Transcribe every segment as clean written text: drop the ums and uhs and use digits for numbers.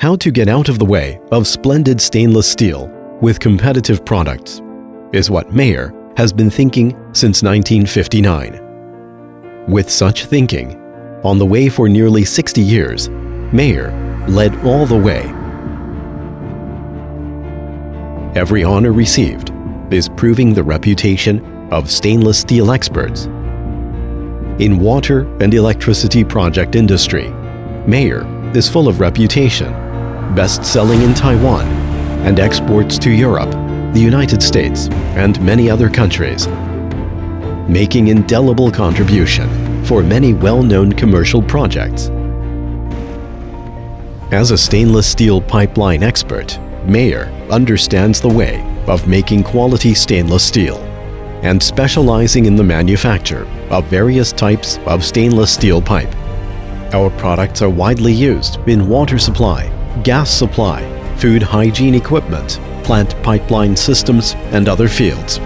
How to get out of the way of splendid stainless steel with competitive products is what MAYER has been thinking since 1959. With such thinking, on the way for nearly 60 years, MAYER led all the way. Every honor received is proving the reputation of stainless steel experts. In water and electricity project industry, MAYER is full of reputation, best-selling in Taiwan, and exports to Europe, the United States, and many other countries, making indelible contribution for many well-known commercial projects. As a stainless steel pipeline expert, MAYER understands the way of making quality stainless steel and specializing in the manufacture of various types of stainless steel pipe. Our products are widely used in water supply, gas supply, food hygiene equipment, plant pipeline systems, and other fields.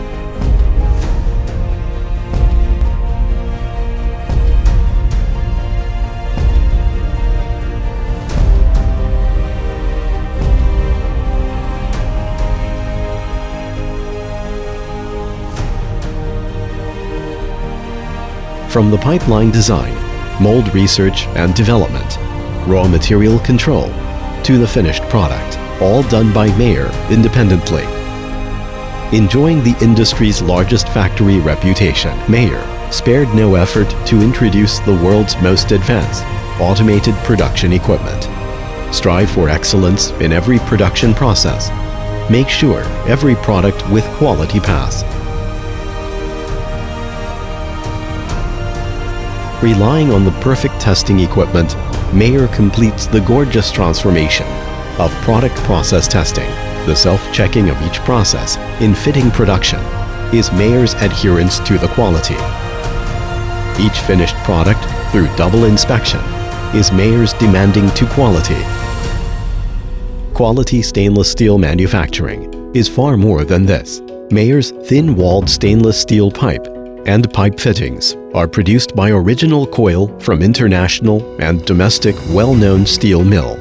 From the pipeline design, mold research and development, raw material control, to the finished product, all done by MAYER independently. Enjoying the industry's largest factory reputation, MAYER spared no effort to introduce the world's most advanced automated production equipment. Strive for excellence in every production process. Make sure every product with quality pass. Relying on the perfect testing equipment, MAYER completes the gorgeous transformation of product process testing. The self-checking of each process in fitting production is MAYER's adherence to the quality. Each finished product, through double inspection, is MAYER's demanding to quality. Quality stainless steel manufacturing is far more than this. MAYER's thin-walled stainless steel pipe and pipe fittings are produced by original coil from international and domestic well-known steel mill.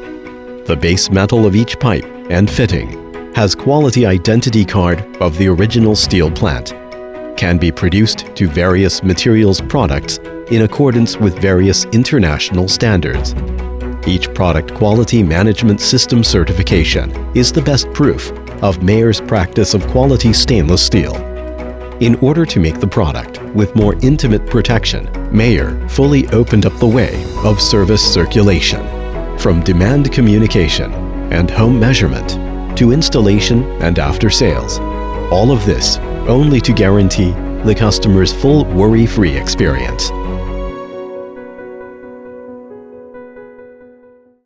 The base metal of each pipe and fitting has quality identity card of the original steel plant, can be produced to various materials products in accordance with various international standards. Each product quality management system certification is the best proof of MAYER's practice of quality stainless steel. In order to make the product with more intimate protection, MAYER fully opened up the way of service circulation, from demand communication and home measurement to installation and after sales. All of this only to guarantee the customer's full worry-free experience.